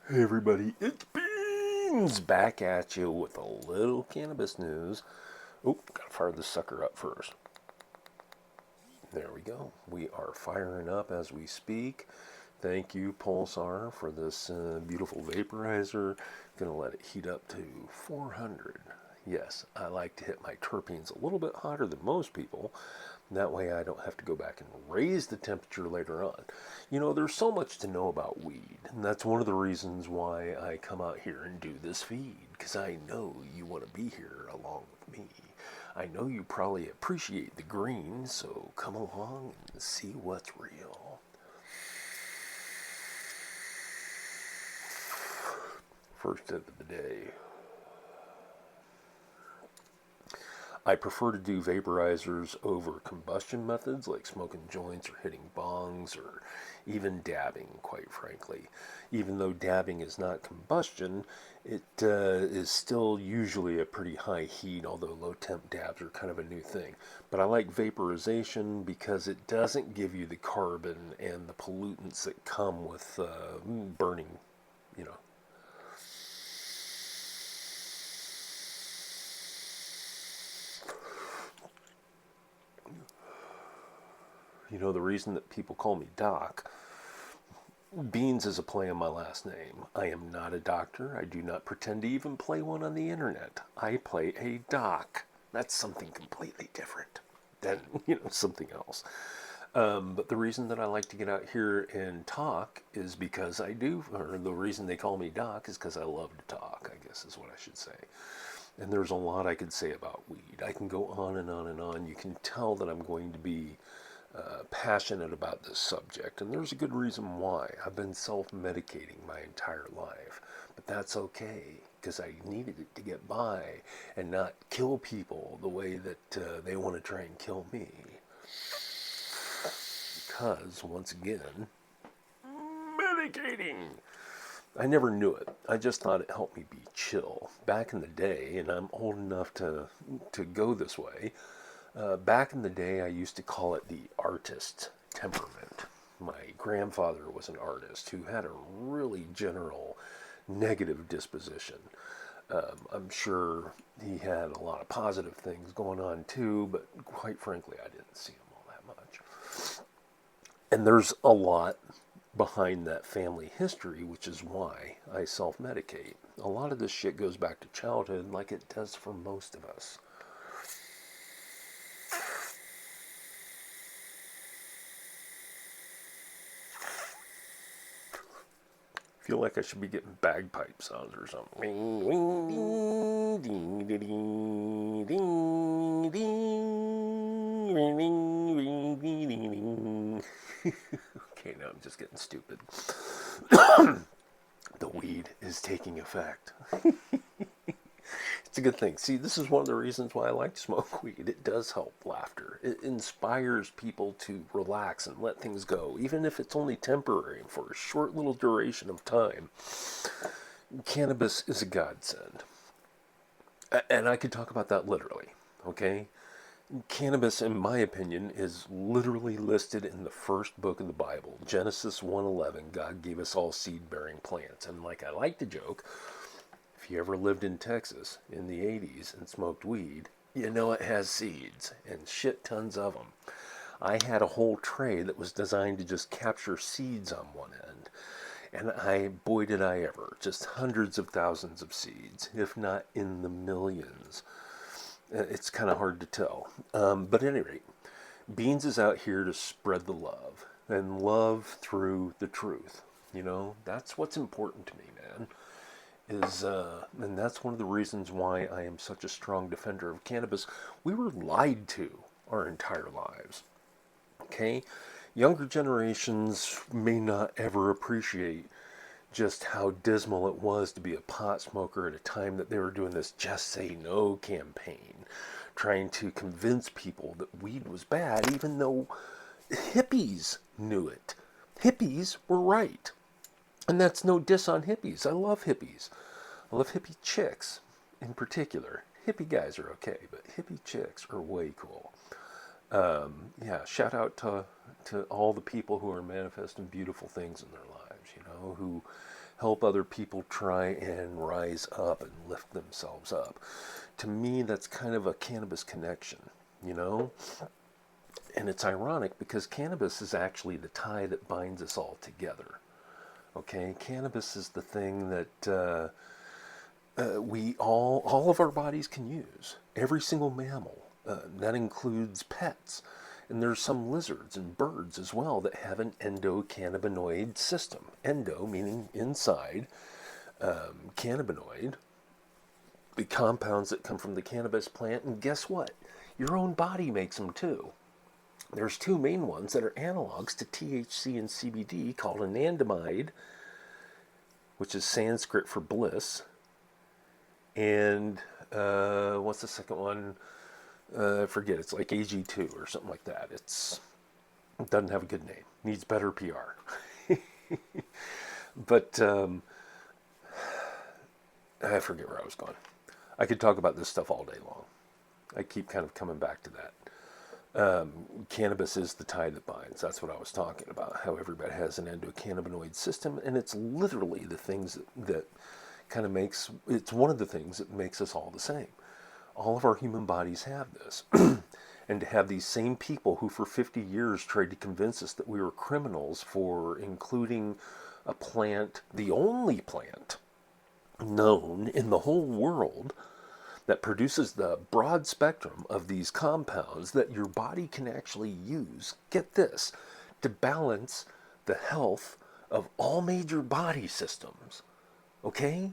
Hey everybody, it's Beans back at you with a little cannabis news. Oh, gotta fire this sucker up first. There we go. We are firing up as we speak. Thank you, Pulsar, for this beautiful vaporizer. Gonna let it heat up to 400. Yes, I like to hit my terpenes a little bit hotter than most people. That way I don't have to go back and raise the temperature later on. You know, there's so much to know about weed, and that's one of the reasons why I come out here and do this feed, because I know you want to be here along with me. I know you probably appreciate the green, so come along and see what's real. First tip of the day. I prefer to do vaporizers over combustion methods like smoking joints or hitting bongs or even dabbing, quite frankly. Even though dabbing is not combustion, it is still usually a pretty high heat, although low temp dabs are kind of a new thing. But I like vaporization because it doesn't give you the carbon and the pollutants that come with burning, you know. You know, the reason that people call me Doc. Beans is a play on my last name. I am not a doctor. I do not pretend to even play one on the internet. I play a doc. That's something completely different than, something else. But the reason that I like to get out here and talk is because I do, or the reason they call me Doc is because I love to talk, I guess is what I should say. And there's a lot I could say about weed. I can go on and on and on. You can tell that I'm going to be passionate about this subject, and there's a good reason why. I've been self-medicating my entire life, but that's okay because I needed it to get by and not kill people the way that they want to try and kill me. Because, once again, medicating. I never knew it. I just thought it helped me be chill. Back in the day, and I'm old enough to go this way, back in the day, I used to call it the artist temperament. My grandfather was an artist who had a really general negative disposition. I'm sure he had a lot of positive things going on too, but quite frankly, I didn't see him all that much. And there's a lot behind that family history, which is why I self medicate. A lot of this shit goes back to childhood, like it does for most of us. Feel like I should be getting bagpipe sounds or something. Okay, now I'm just getting stupid. The weed is taking effect. It's a good thing. See, this is one of the reasons why I like to smoke weed. It does help laughter. It inspires people to relax and let things go, even if it's only temporary and for a short little duration of time. Cannabis is a godsend. And I could talk about that literally, okay? Cannabis, in my opinion, is literally listed in the first book of the Bible, Genesis 1:11. God gave us all seed-bearing plants. And like I like to joke, if you ever lived in Texas in the 80s and smoked weed, you know it has seeds and shit tons of them. I had a whole tray that was designed to just capture seeds on one end. And boy, did I ever, just hundreds of thousands of seeds, if not in the millions. It's kind of hard to tell. But at any rate, Beans is out here to spread the love and love through the truth. You know, that's what's important to me, man. And that's one of the reasons why I am such a strong defender of cannabis. We were lied to our entire lives. Okay? Younger generations may not ever appreciate just how dismal it was to be a pot smoker at a time that they were doing this Just Say No campaign, trying to convince people that weed was bad, even though hippies knew it. Hippies were right. And that's no diss on hippies. I love hippies. I love hippie chicks in particular. Hippie guys are okay, but hippie chicks are way cool. Yeah, shout out to all the people who are manifesting beautiful things in their lives, who help other people try and rise up and lift themselves up. To me, that's kind of a cannabis connection, you know? And it's ironic because cannabis is actually the tie that binds us all together. Okay, cannabis is the thing that we all of our bodies can use. Every single mammal. That includes pets. And there's some lizards and birds as well that have an endocannabinoid system. Endo meaning inside, cannabinoid, the compounds that come from the cannabis plant. And guess what? Your own body makes them too. There's two main ones that are analogs to THC and CBD called anandamide, which is Sanskrit for bliss, and what's the second one? I forget. It's like AG2 or something like that. It doesn't have a good name. Needs better PR. But I forget where I was going. I could talk about this stuff all day long. I keep kind of coming back to that. Cannabis is the tie that binds. That's what I was talking about. How everybody has an endocannabinoid system, and it's literally the things that kind of makes, it's one of the things that makes us all the same. All of our human bodies have this. And to have these same people who for 50 years tried to convince us that we were criminals for including a plant, the only plant known in the whole world that produces the broad spectrum of these compounds that your body can actually use, get this, to balance the health of all major body systems. Okay?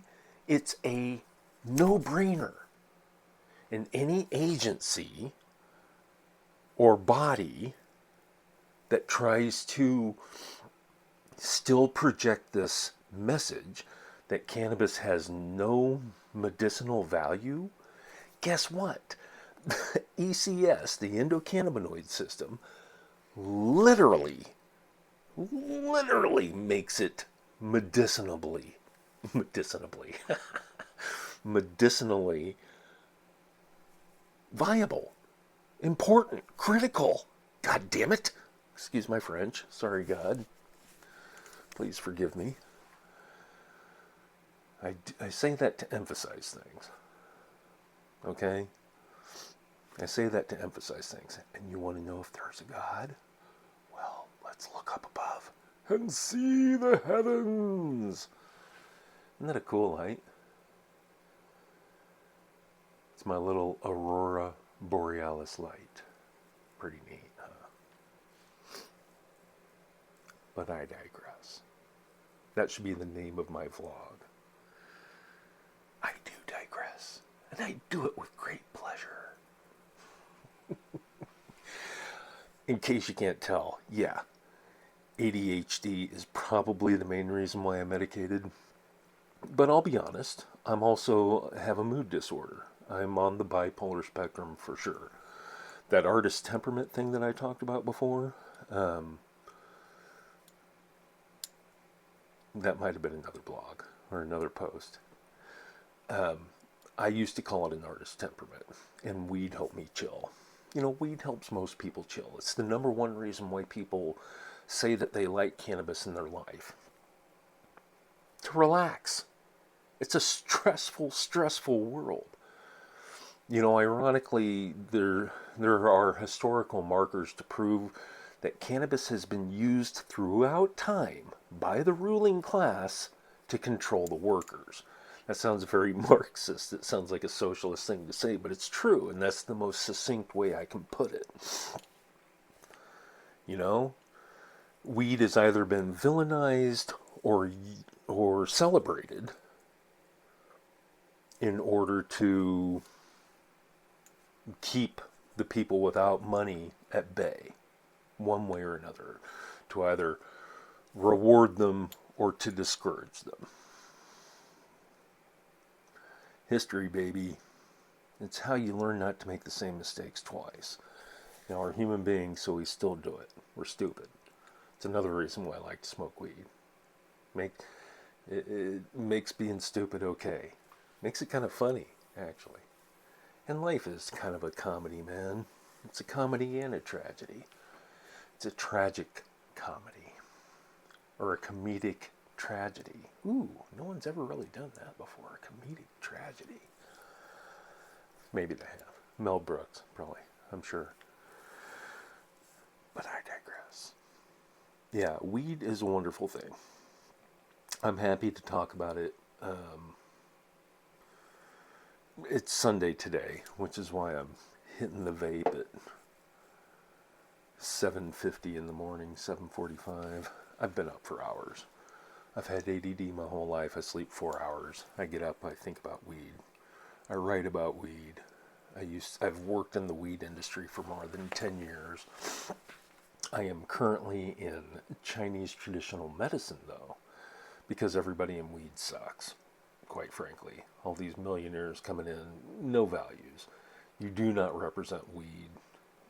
It's a no-brainer. And any agency or body that tries to still project this message that cannabis has no medicinal value, guess what? ECS, the endocannabinoid system, literally makes it medicinally viable, important, critical. God damn it. Excuse my French. Sorry, God. Please forgive me. I say that to emphasize things. Okay? I say that to emphasize things. And you want to know if there's a God? Well, let's look up above and see the heavens. Isn't that a cool light? It's my little aurora borealis light. Pretty neat, huh? But I digress. That should be the name of my vlog. I do digress. And I do it with great pleasure. In case you can't tell, yeah, ADHD is probably the main reason why I'm medicated. But I'll be honest, I'm also have a mood disorder. I'm on the bipolar spectrum for sure. That artist temperament thing that I talked about before, that might have been another blog or another post. I used to call it an artist temperament, and weed helped me chill. You know, weed helps most people chill. It's the number one reason why people say that they like cannabis in their life. To relax. It's a stressful world. You know, ironically, there are historical markers to prove that cannabis has been used throughout time by the ruling class to control the workers. That sounds very Marxist. It sounds like a socialist thing to say, but it's true, and that's the most succinct way I can put it. You know, weed has either been villainized or celebrated in order to keep the people without money at bay, one way or another, to either reward them or to discourage them. History, baby. It's how you learn not to make the same mistakes twice. You know, we're human beings, so we still do it. We're stupid. It's another reason why I like to smoke weed. It makes being stupid okay. Makes it kind of funny, actually. And life is kind of a comedy, man. It's a comedy and a tragedy. It's a tragic comedy. Or a comedic tragedy. Ooh, no one's ever really done that before. Comedic tragedy. Maybe they have. Mel Brooks, probably. I'm sure. But I digress. Yeah, weed is a wonderful thing. I'm happy to talk about it. It's Sunday today, which is why I'm hitting the vape at 7:50 in the morning, 7:45. I've been up for hours. I've had ADD my whole life. I sleep 4 hours. I get up, I think about weed. I write about weed. I've worked in the weed industry for more than 10 years. I am currently in Chinese traditional medicine, though, because everybody in weed sucks, quite frankly. All these millionaires coming in, no values. You do not represent weed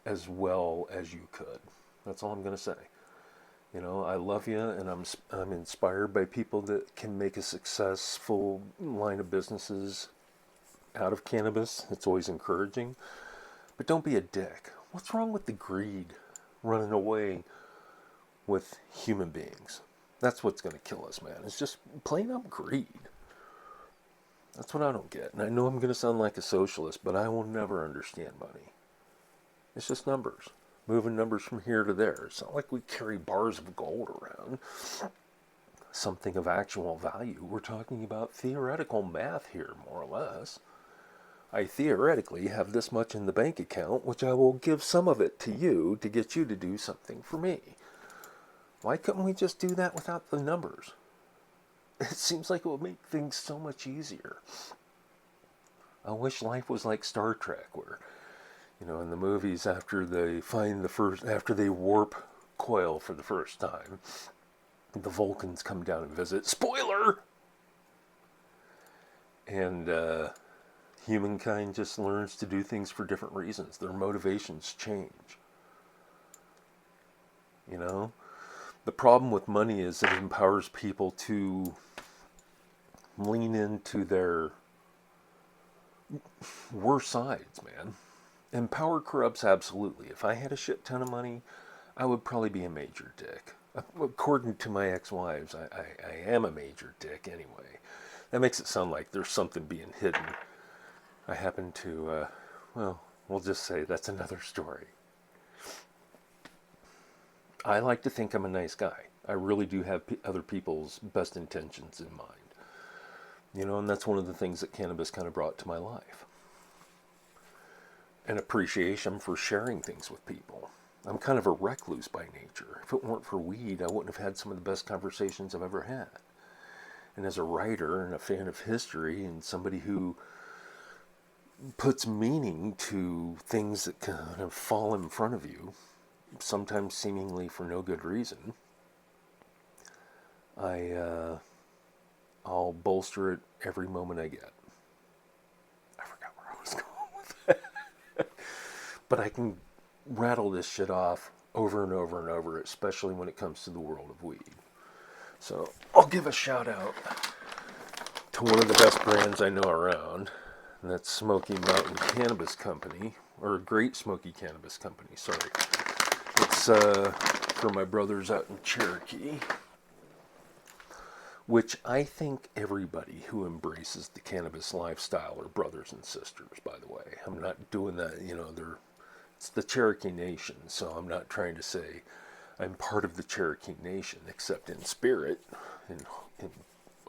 as well as you could. That's all I'm going to say. You know, I love you, and I'm inspired by people that can make a successful line of businesses out of cannabis. It's always encouraging. But don't be a dick. What's wrong with the greed running away with human beings? That's what's going to kill us, man. It's just plain up greed. That's what I don't get. And I know I'm going to sound like a socialist, but I will never understand money. It's just numbers. Moving numbers from here to there. It's not like we carry bars of gold around. Something of actual value. We're talking about theoretical math here, more or less. I theoretically have this much in the bank account, which I will give some of it to you to get you to do something for me. Why couldn't we just do that without the numbers? It seems like it would make things so much easier. I wish life was like Star Trek, where, you know, in the movies, after they warp coil for the first time, the Vulcans come down and visit. Spoiler! And humankind just learns to do things for different reasons. Their motivations change. You know? The problem with money is it empowers people to lean into their worst sides, man. And power corrupts absolutely. If I had a shit ton of money, I would probably be a major dick. According to my ex-wives, I am a major dick anyway. That makes it sound like there's something being hidden. I happen to, well, we'll just say that's another story. I like to think I'm a nice guy. I really do have other people's best intentions in mind. You know, and that's one of the things that cannabis kind of brought to my life. An appreciation for sharing things with people. I'm kind of a recluse by nature. If it weren't for weed, I wouldn't have had some of the best conversations I've ever had. And as a writer and a fan of history and somebody who puts meaning to things that kind of fall in front of you, sometimes seemingly for no good reason, I'll bolster it every moment I get. I forgot where I was going with that. But I can rattle this shit off over and over and over, especially when it comes to the world of weed. So I'll give a shout out to one of the best brands I know around, and that's Smoky Mountain Cannabis Company, or Great Smoky Cannabis Company, sorry. It's for my brothers out in Cherokee, which I think everybody who embraces the cannabis lifestyle are brothers and sisters, by the way. I'm not doing that, you know, it's the Cherokee Nation, so I'm not trying to say I'm part of the Cherokee Nation, except in spirit, in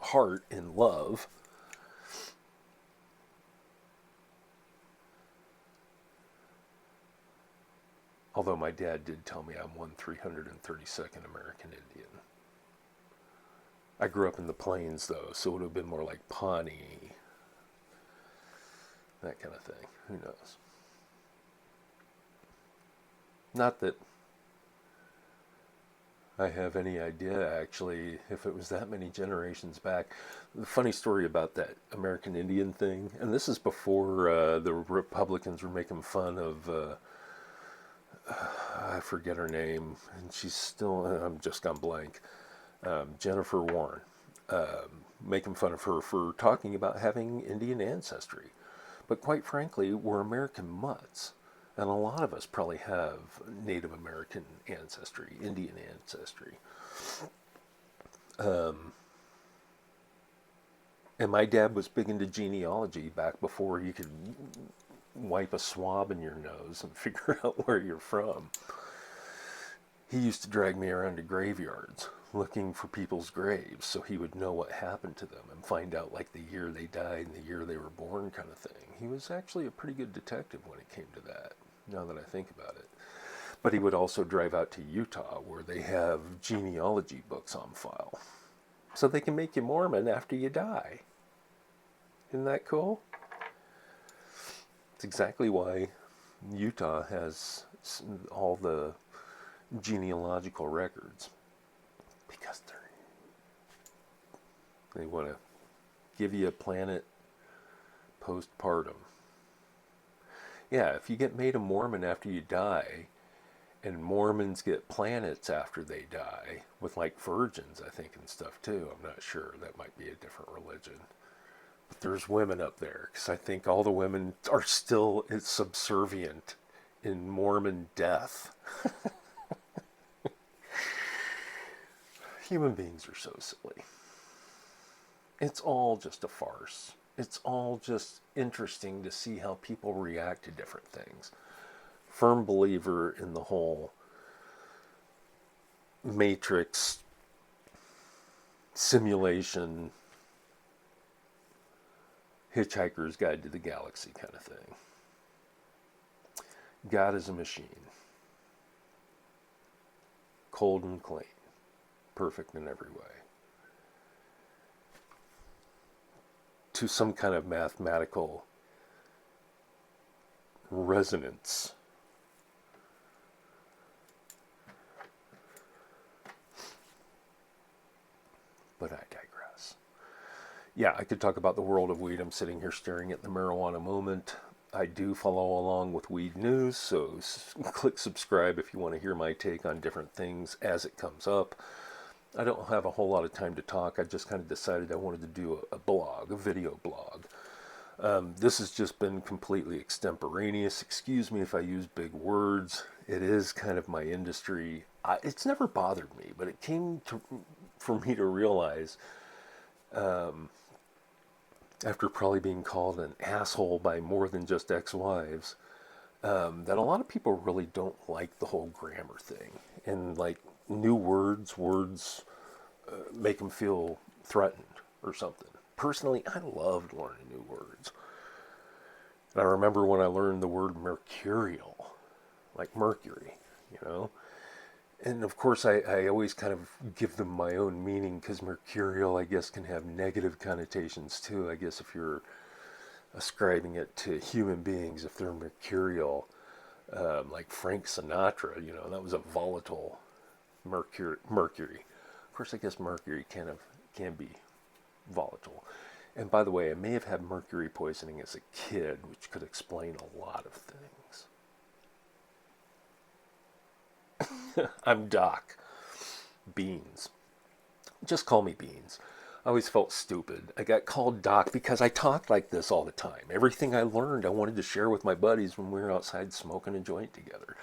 heart, in love. Although my dad did tell me I'm 1/332nd American Indian. I grew up in the plains, though, so it would have been more like Pawnee. That kind of thing. Who knows? Not that I have any idea, actually, if it was that many generations back. The funny story about that American Indian thing, and this is before the Republicans were making fun of, I forget her name, and she's still, I'm just gone blank, Jennifer Warren, making fun of her for talking about having Indian ancestry. But quite frankly, we're American mutts. And a lot of us probably have Native American ancestry, Indian ancestry. And my dad was big into genealogy back before you could wipe a swab in your nose and figure out where you're from. He used to drag me around to graveyards looking for people's graves so he would know what happened to them and find out like the year they died and the year they were born kind of thing. He was actually a pretty good detective when it came to that, now that I think about it. But he would also drive out to Utah where they have genealogy books on file. So they can make you Mormon after you die. Isn't that cool? It's exactly why Utah has all the genealogical records. Because they want to give you a planet postpartum. Yeah, if you get made a Mormon after you die, and Mormons get planets after they die, with like virgins, I think, and stuff too. I'm not sure. That might be a different religion. But there's women up there, because I think all the women are still subservient in Mormon death. Human beings are so silly. It's all just a farce. It's all just interesting to see how people react to different things. Firm believer in the whole Matrix simulation, Hitchhiker's Guide to the Galaxy kind of thing. God is a machine. Cold and clean. Perfect in every way. To some kind of mathematical resonance. But I digress. Yeah, I could talk about the world of weed. I'm sitting here staring at the marijuana moment. I do follow along with weed news, so click subscribe if you want to hear my take on different things as it comes up. I don't have a whole lot of time to talk. I just kind of decided I wanted to do a blog, a video blog. This has just been completely extemporaneous. Excuse me if I use big words. It is kind of my industry. It's never bothered me, but it came for me to realize, after probably being called an asshole by more than just ex-wives, that a lot of people really don't like the whole grammar thing. And like new words make them feel threatened or something. Personally, I loved learning new words. And I remember when I learned the word mercurial, like mercury, you know. And of course, I always kind of give them my own meaning, because mercurial, I guess, can have negative connotations too. I guess if you're ascribing it to human beings, if they're mercurial, like Frank Sinatra, you know, that was a volatile mercury. Of course, I guess mercury can be volatile. And by the way, I may have had mercury poisoning as a kid, which could explain a lot of things. I'm Doc. Beans. Just call me Beans. I always felt stupid. I got called Doc because I talked like this all the time. Everything I learned, I wanted to share with my buddies when we were outside smoking a joint together.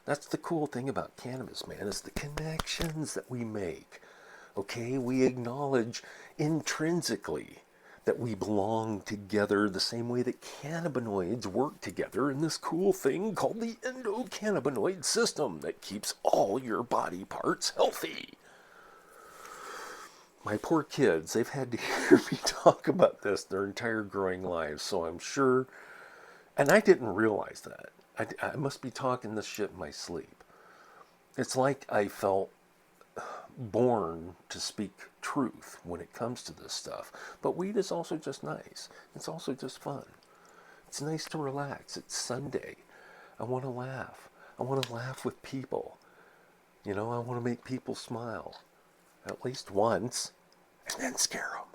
That's the cool thing about cannabis, man, is the connections that we make. Okay, we acknowledge intrinsically that we belong together the same way that cannabinoids work together in this cool thing called the endocannabinoid system that keeps all your body parts healthy. My poor kids, they've had to hear me talk about this their entire growing lives, so I'm sure, and I didn't realize that. I must be talking this shit in my sleep. It's like I felt born to speak truth when it comes to this stuff. But weed is also just nice. It's also just fun. It's nice to relax. It's Sunday. I want to laugh. I want to laugh with people. You know, I want to make people smile. At least once. And then scare them.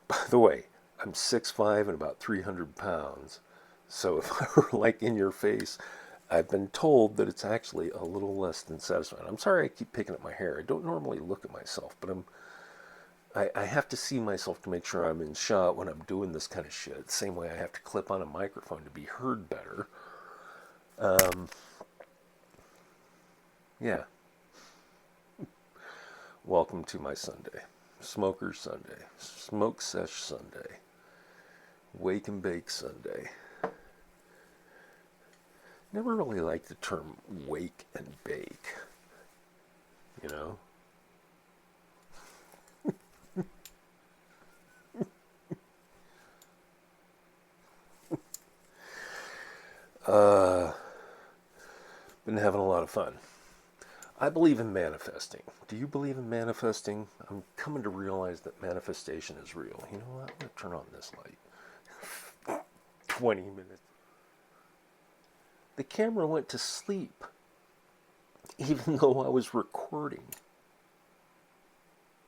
By the way, I'm 6'5" and about 300 pounds. So if I were like in your face, I've been told that it's actually a little less than satisfying. I'm sorry I keep picking at my hair. I don't normally look at myself, but I have to see myself to make sure I'm in shot when I'm doing this kind of shit. Same way I have to clip on a microphone to be heard better. Yeah. Welcome to my Sunday. Smoker's Sunday. Smoke Sesh Sunday. Wake and Bake Sunday. Never really liked the term wake and bake. You know? Been having a lot of fun. I believe in manifesting. Do you believe in manifesting? I'm coming to realize that manifestation is real. You know what? I'm going to turn on this light. 20 minutes. The camera went to sleep, even though I was recording.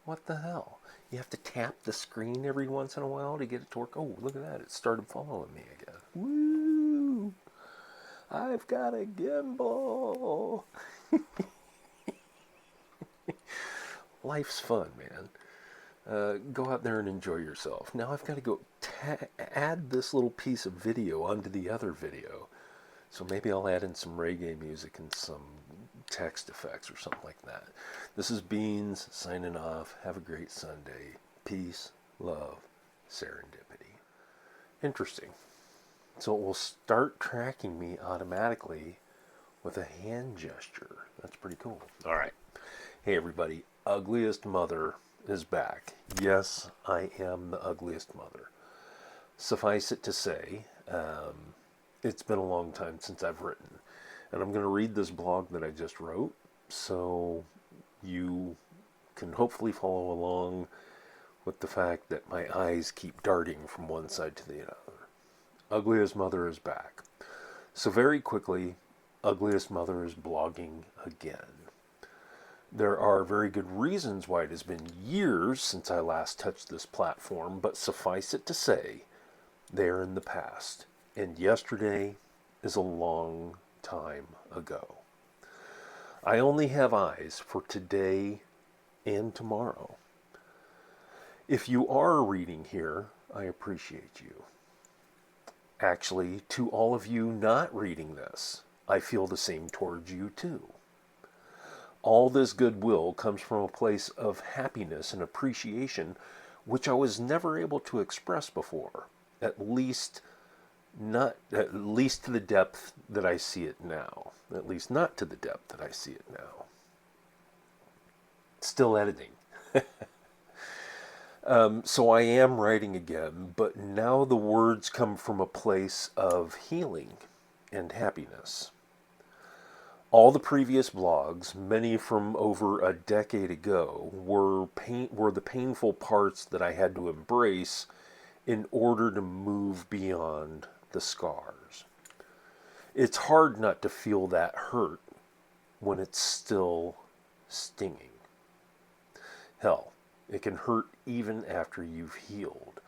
What the hell? You have to tap the screen every once in a while to get it to work. Oh, look at that. It started following me again. Woo! I've got a gimbal. Life's fun, man. Go out there and enjoy yourself. Now I've got to go add this little piece of video onto the other video. So maybe I'll add in some reggae music and some text effects or something like that. This is Beans signing off. Have a great Sunday. Peace, love, serendipity. Interesting. So it will start tracking me automatically with a hand gesture. That's pretty cool. All right. Hey, everybody. Ugliest Mother is back. Yes, I am the ugliest mother. Suffice it to say, it's been a long time since I've written. And I'm going to read this blog that I just wrote so you can hopefully follow along with the fact that my eyes keep darting from one side to the other. Ugliest Mother is back. So very quickly, Ugliest Mother is blogging again. There are very good reasons why it has been years since I last touched this platform, but suffice it to say, they are in the past. And yesterday is a long time ago. I only have eyes for today and tomorrow. If you are reading here, I appreciate you. Actually, to all of you not reading this, I feel the same towards you too. All this goodwill comes from a place of happiness and appreciation, which I was never able to express before, at least to the depth that I see it now. At least not to the depth that I see it now. Still editing. So I am writing again, but now the words come from a place of healing and happiness. All the previous blogs, many from over a decade ago, were the painful parts that I had to embrace in order to move beyond the scars. It's hard not to feel that hurt when it's still stinging. Hell, it can hurt even after you've healed.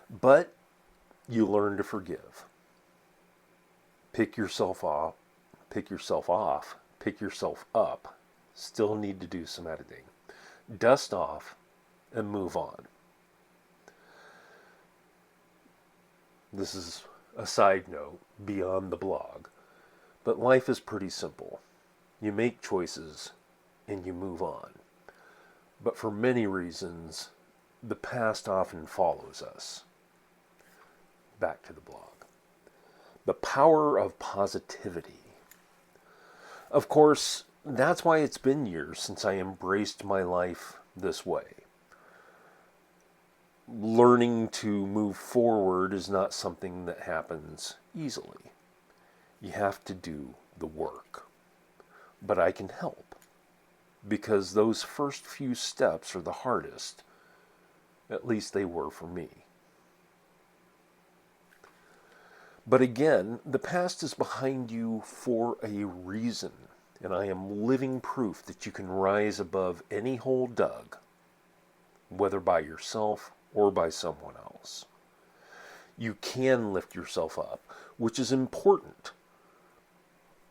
But you learn to forgive. Pick yourself off, pick yourself up. Still need to do some editing. Dust off and move on. This is a side note beyond the blog. But life is pretty simple. You make choices and you move on. But for many reasons, the past often follows us. Back to the blog. The power of positivity. Of course, that's why it's been years since I embraced my life this way. Learning to move forward is not something that happens easily. You have to do the work. But I can help. Because those first few steps are the hardest. At least they were for me. But again, the past is behind you for a reason. And I am living proof that you can rise above any hole dug, whether by yourself or by someone else. You can lift yourself up, which is important,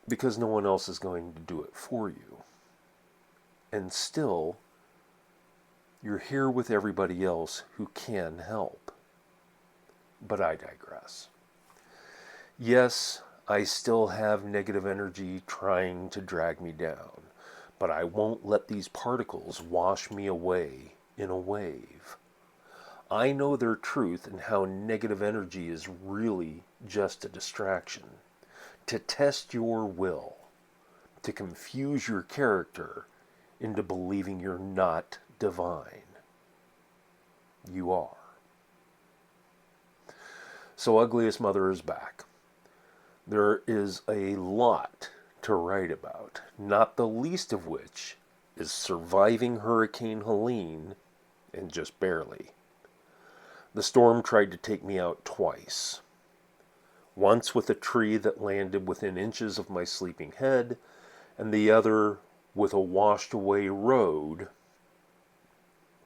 because no one else is going to do it for you. And still, you're here with everybody else who can help. But I digress. Yes, I still have negative energy trying to drag me down. but I won't let these particles wash me away in a wave. I know their truth and how negative energy is really just a distraction, to test your will, to confuse your character into believing you're not divine. You are. So Ugliest Mother is back. There is a lot to write about, not the least of which is surviving Hurricane Helene, and just barely. The storm tried to take me out twice. Once with a tree that landed within inches of my sleeping head, and the other with a washed away road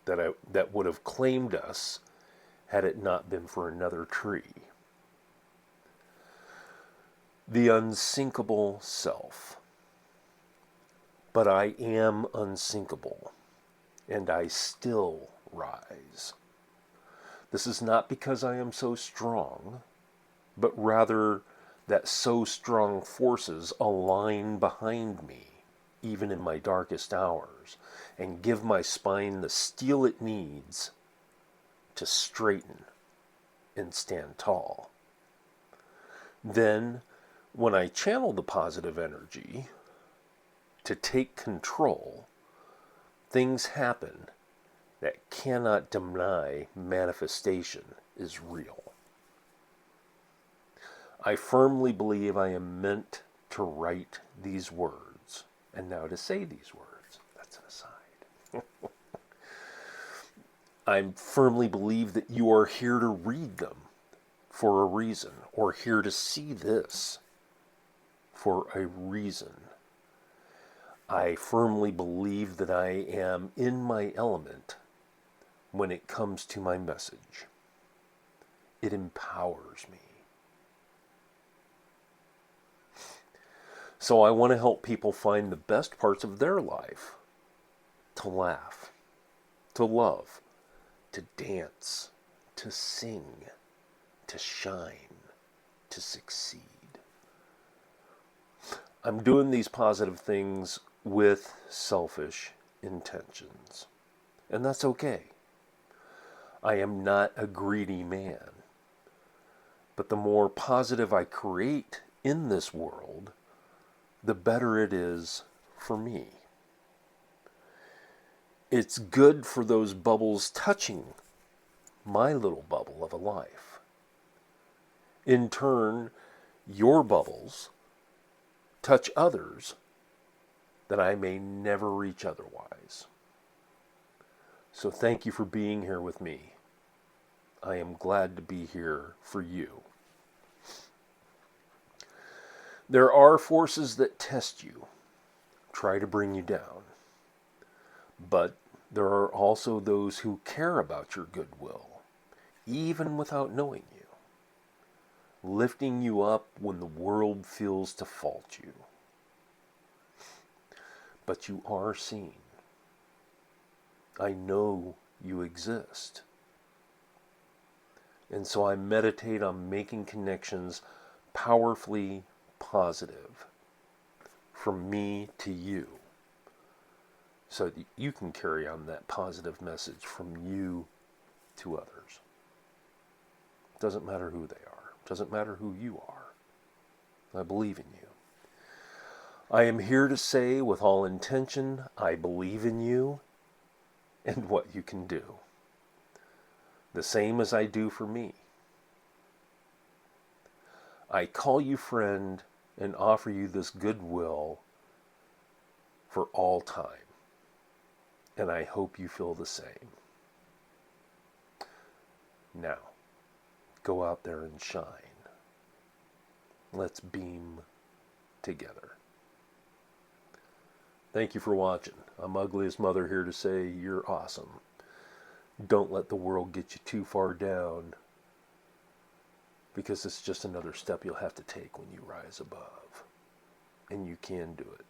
that would have claimed us had it not been for another tree. The unsinkable self. But I am unsinkable, and I still rise. This is not because I am so strong, but rather that so strong forces align behind me, even in my darkest hours, and give my spine the steel it needs to straighten and stand tall. Then, when I channel the positive energy to take control, things happen that cannot deny manifestation is real. I firmly believe I am meant to write these words, and now to say these words. That's an aside. I firmly believe that you are here to read them for a reason, or here to see this for a reason. I firmly believe that I am in my element when it comes to my message. It empowers me. So I want to help people find the best parts of their life, to laugh, to love, to dance, to sing, to shine, to succeed. I'm doing these positive things with selfish intentions, and that's okay. I am not a greedy man, but the more positive I create in this world, the better it is for me. It's good for those bubbles touching my little bubble of a life. In turn, your bubbles touch others that I may never reach otherwise. So thank you for being here with me. I am glad to be here for you. There are forces that test you, try to bring you down. But there are also those who care about your goodwill, even without knowing you, lifting you up when the world feels to fault you. But you are seen. I know you exist. And so I meditate on making connections powerfully positive from me to you, so that you can carry on that positive message from you to others. Doesn't matter who they are. Doesn't matter who you are. I believe in you. I am here to say with all intention, I believe in you and what you can do. The same as I do for me. I call you friend and offer you this goodwill for all time. And I hope you feel the same. Now, go out there and shine. Let's beam together. Thank you for watching. I'm Ugliest Mother, here to say you're awesome. Don't let the world get you too far down, because it's just another step you'll have to take when you rise above. And you can do it.